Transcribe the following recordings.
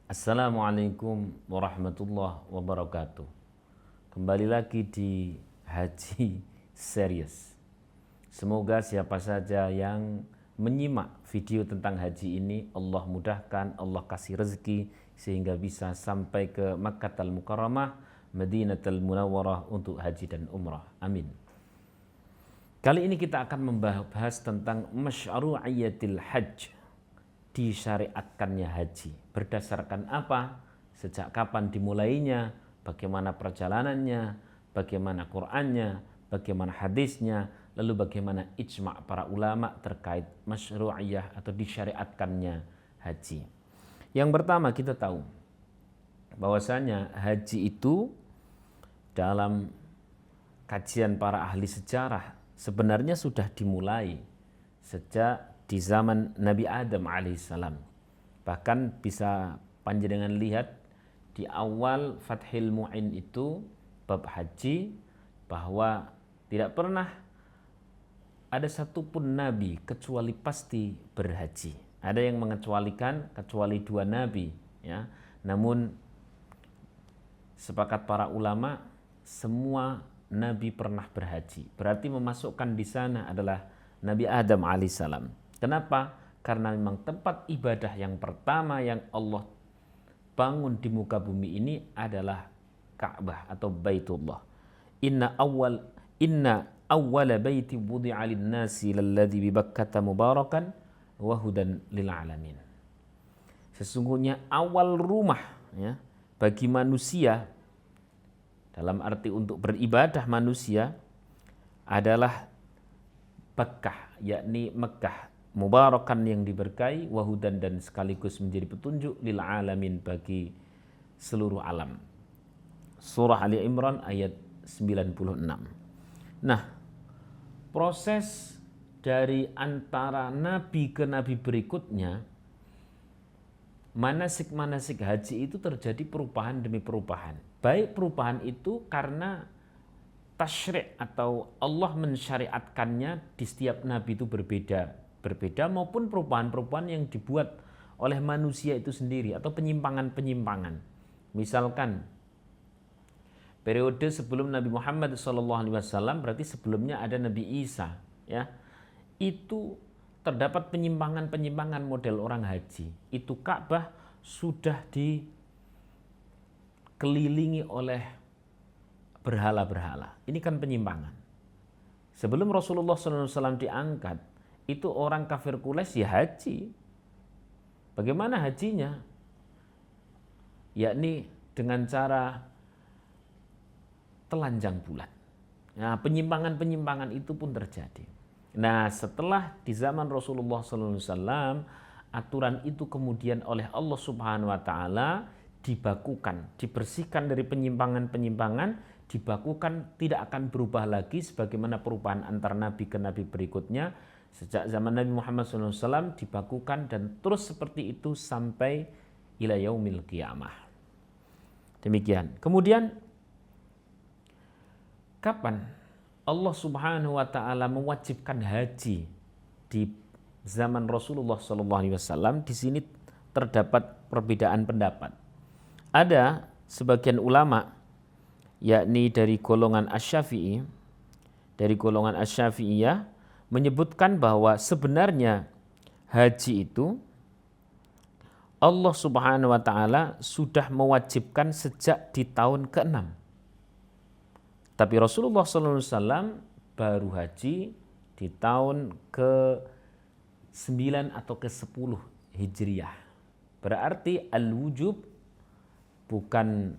Assalamualaikum warahmatullahi wabarakatuh. Kembali lagi di Haji Serius. Semoga siapa saja yang menyimak video tentang haji ini, Allah mudahkan, Allah kasih rezeki sehingga bisa sampai ke Makkahul Mukarramah, Madinatul Munawwarah untuk haji dan umrah. Amin. Kali ini kita akan membahas tentang masyru'iyatil hajj, disyariatkannya haji. Berdasarkan apa? Sejak kapan dimulainya? Bagaimana perjalanannya? Bagaimana Qur'annya? Bagaimana hadisnya? Lalu bagaimana ijma' para ulama terkait masyru'iyah atau disyariatkannya haji? Yang pertama kita tahu bahwasanya haji itu dalam kajian para ahli sejarah sebenarnya sudah dimulai sejak di zaman Nabi Adam alaihissalam. Bahkan bisa panjenengan lihat di awal Fathil Mu'in itu bab haji, bahwa tidak pernah ada satupun nabi kecuali pasti berhaji. Ada yang mengecualikan kecuali 2 nabi, ya. Namun sepakat para ulama semua nabi pernah berhaji. Berarti memasukkan di sana adalah Nabi Adam alaihissalam. Kenapa? Karena memang tempat ibadah yang pertama yang Allah bangun di muka bumi ini adalah Ka'bah atau Baitullah. Inna awwala baiti wudi'a lin-nasi lalladzi bi Bakkata mubarakan wa hudan lil alamin. Sesungguhnya awal rumah, ya, bagi manusia dalam arti untuk beribadah manusia adalah Bakkah, yakni Mekkah, mubarakan yang diberkahi, wahudan dan sekaligus menjadi petunjuk lil alamin bagi seluruh alam. Surah Ali Imran ayat 96. Nah, proses dari antara nabi ke nabi berikutnya, manasik-manasik haji itu terjadi perubahan demi perubahan. Baik perubahan itu karena tasyri' atau Allah mensyariatkannya di setiap nabi itu berbeda maupun perubahan-perubahan yang dibuat oleh manusia itu sendiri atau penyimpangan-penyimpangan. Misalkan periode sebelum Nabi Muhammad SAW, berarti sebelumnya ada Nabi Isa, ya. Itu terdapat penyimpangan-penyimpangan model orang haji. Itu Ka'bah sudah dikelilingi oleh berhala-berhala. Ini kan penyimpangan. Sebelum Rasulullah SAW diangkat, itu orang kafir Quraisy ya haji. Bagaimana hajinya? Yakni dengan cara telanjang bulan. Nah, penyimpangan-penyimpangan itu pun terjadi. Nah, setelah di zaman Rasulullah SAW, aturan itu kemudian oleh Allah Subhanahu Wa Taala dibakukan, dibersihkan dari penyimpangan-penyimpangan, dibakukan, tidak akan berubah lagi sebagaimana perubahan antar nabi ke nabi berikutnya. Sejak zaman Nabi Muhammad SAW dibakukan dan terus seperti itu sampai ila yaumil qiyamah. Demikian. Kemudian kapan Allah Subhanahu Wa Taala mewajibkan haji di zaman Rasulullah SAW? Di sini terdapat perbedaan pendapat. Ada sebagian ulama, yakni dari golongan Asy-Syafi'i, dari golongan Asy-Syafi'iyah, menyebutkan bahwa sebenarnya haji itu Allah Subhanahu Wa Taala sudah mewajibkan sejak di tahun ke-6. Tapi Rasulullah SAW baru haji di tahun ke-9 atau ke-10 Hijriah. Berarti al-wujub bukan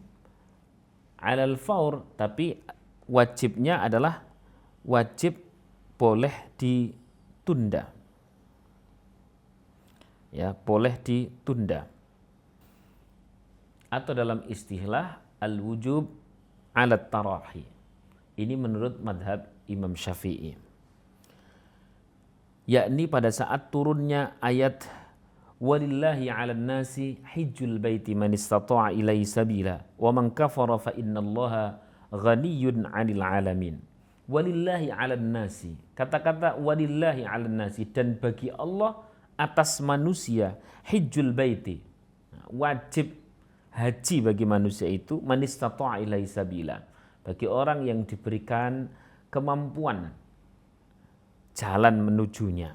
alal faur, tapi wajibnya adalah wajib boleh ditunda. Ya, boleh ditunda. Atau dalam istilah al-wujub ala tarahi. Ini menurut madhab Imam Syafi'i. Yakni pada saat turunnya ayat walillahi 'alan nasi hijjul baiti man istata'a ilaihi sabila wa man kafara fa innallaha ghaniyyun 'anil 'alamin. Walillahi 'alan nasi. Kata-kata walillahi 'alan nasi, dan bagi Allah atas manusia, hijjul baiti. wajib haji bagi manusia itu man istata'a ilaihi sabila, bagi orang yang diberikan kemampuan jalan menujunya.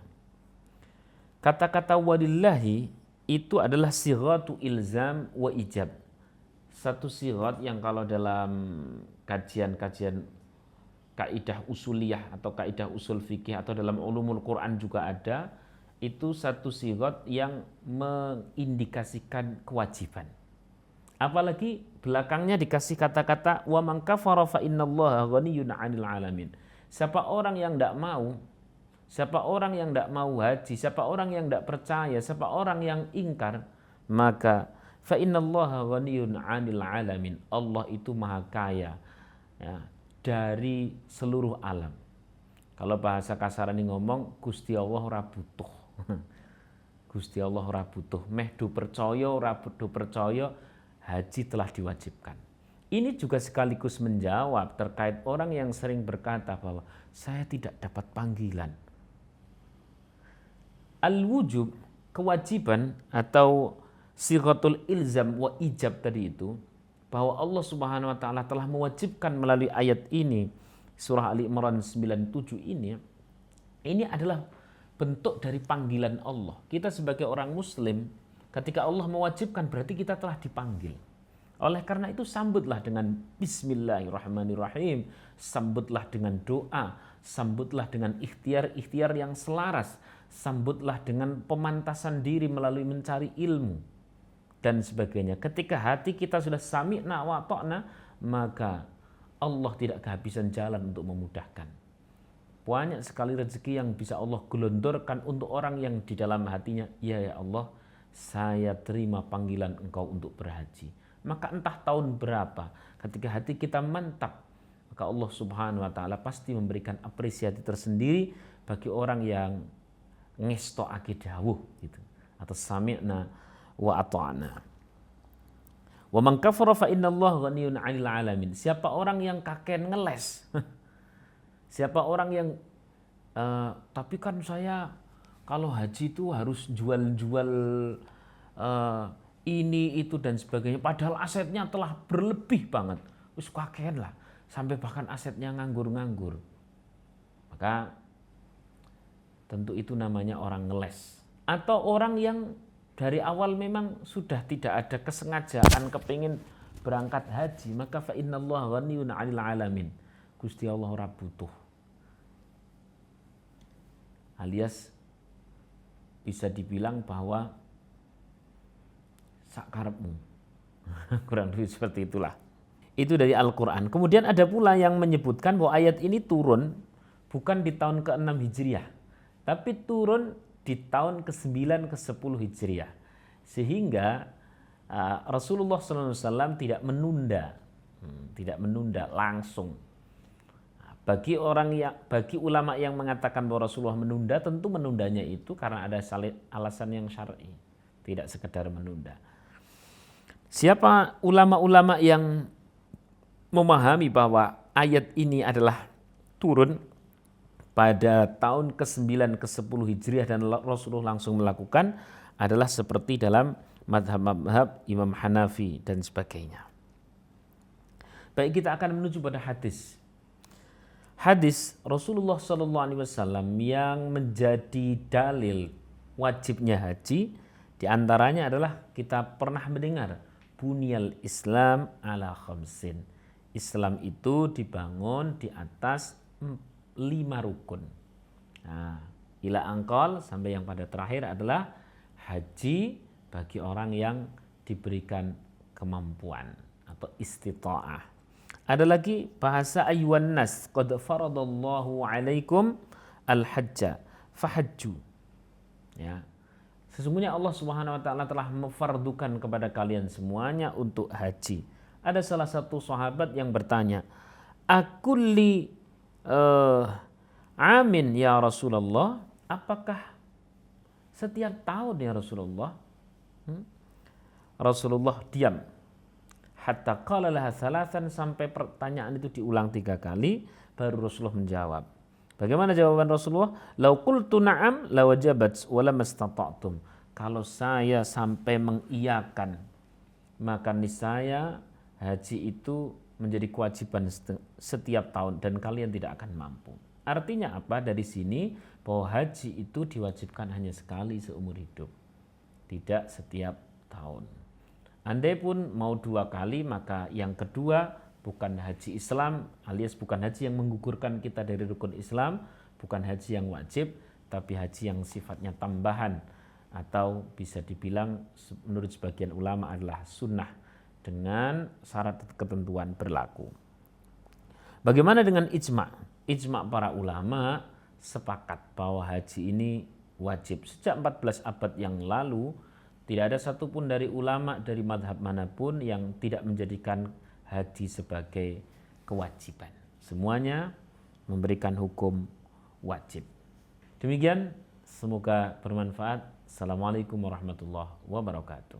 Kata-kata walillahi itu adalah sighatu ilzam wa ijab. Satu sighat yang kalau dalam kajian-kajian kaidah usuliyah atau kaidah usul fikih atau dalam ulumul Quran juga ada, itu satu sighat yang mengindikasikan kewajiban. Apalagi belakangnya dikasih kata-kata wa man kafara fa innallaha ghaniyyun 'anil 'alamin. Siapa orang yang tidak mau, siapa orang yang tidak mau haji, siapa orang yang tidak percaya, siapa orang yang ingkar, maka fa innallaha ghaniyyun 'anil 'alamin. Allah itu maha kaya ya, dari seluruh alam. Kalau bahasa kasaran ini ngomong, Gusti Allah ora butuh. Gusti Allah ora butuh, meh do percaya ora do percaya, haji telah diwajibkan. Ini juga sekaligus menjawab terkait orang yang sering berkata bahwa saya tidak dapat panggilan. Al-wujub, kewajiban atau sighatul ilzam wa ijab tadi itu, bahwa Allah Subhanahu wa taala telah mewajibkan melalui ayat ini, surah Ali Imran 97 ini adalah bentuk dari panggilan Allah. Kita sebagai orang muslim, ketika Allah mewajibkan berarti kita telah dipanggil. Oleh karena itu sambutlah dengan bismillahirrahmanirrahim, sambutlah dengan doa, sambutlah dengan ikhtiar-ikhtiar yang selaras, sambutlah dengan pemantasan diri melalui mencari ilmu dan sebagainya. Ketika hati kita sudah sami'na wa ta'na, maka Allah tidak kehabisan jalan untuk memudahkan. Banyak sekali rezeki yang bisa Allah gelondorkan untuk orang yang di dalam hatinya, ya Allah, saya terima panggilan Engkau untuk berhaji. Maka entah tahun berapa, ketika hati kita mantap, maka Allah Subhanahu wa taala pasti memberikan apresiasi tersendiri bagi orang yang ngestokake dawuh gitu, atau sami'na wa ata'na. Wa man kafara fa innallaha ghaniyyun 'anil 'alamin. Siapa orang yang kaken ngeles? Siapa orang yang tapi kan saya kalau haji itu harus jual-jual ini itu dan sebagainya, padahal asetnya telah berlebih banget. Wis kakean lah, sampai bahkan asetnya nganggur-nganggur. Maka tentu itu namanya orang ngeles. Atau orang yang dari awal memang sudah tidak ada kesengajaan kepingin berangkat haji, maka fa innallaha ghaniyyun 'anil 'alamin. Gusti Allah ora butuh. Alias bisa dibilang bahwa sakarepmu. Kurang lebih seperti itulah. Itu dari Al-Quran. Kemudian ada pula yang menyebutkan bahwa ayat ini turun bukan di tahun ke-6 Hijriah, tapi turun di tahun ke-9, ke-10 Hijriah. Sehingga Rasulullah SAW tidak menunda langsung. Bagi ulama yang mengatakan bahwa Rasulullah menunda, tentu menundanya itu karena ada alasan yang syar'i, tidak sekedar menunda. Siapa ulama-ulama yang memahami bahwa ayat ini adalah turun pada tahun ke-9, ke-10 Hijriah dan Rasulullah langsung melakukan, adalah seperti dalam madhab Imam Hanafi dan sebagainya. Baik, kita akan menuju pada hadis. Hadis Rasulullah SAW yang menjadi dalil wajibnya haji, diantaranya adalah kita pernah mendengar bunyal Islam ala khamsin. Islam itu dibangun di atas 5 rukun. Nah, ila angkol sampai yang pada terakhir adalah haji bagi orang yang diberikan kemampuan atau istita'ah. Ada lagi bahasa ayyuhan nas qad faradallahu alaikum al-hajja fahajju. Ya. Sesungguhnya Allah Subhanahu wa taala telah memfardukan kepada kalian semuanya untuk haji. Ada salah satu sahabat yang bertanya, "Akulli amin ya Rasulullah?" Apakah setiap tahun ya Rasulullah? Rasulullah diam. Hatta qala laha thalathan, sampai pertanyaan itu diulang 3 kali, baru Rasulullah menjawab. Bagaimana jawaban Rasulullah? Lau qultu na'am lawajabat wa lamastata'tum. kalau saya sampai mengiyakan, maka niscaya haji itu menjadi kewajiban setiap tahun dan kalian tidak akan mampu. Artinya apa? Dari sini bahwa haji itu diwajibkan hanya sekali seumur hidup, tidak setiap tahun. Andai pun mau 2 kali, maka yang kedua bukan haji Islam, alias bukan haji yang menggugurkan kita dari rukun Islam, bukan haji yang wajib, tapi haji yang sifatnya tambahan, atau bisa dibilang menurut sebagian ulama adalah sunnah dengan syarat ketentuan berlaku. Bagaimana dengan ijma'? Ijma' para ulama sepakat bahwa haji ini wajib. Sejak 14 abad yang lalu tidak ada satupun dari ulama dari madhab manapun yang tidak menjadikan haji sebagai kewajiban. Semuanya memberikan hukum wajib. Demikian, semoga bermanfaat. Assalamualaikum warahmatullahi wabarakatuh.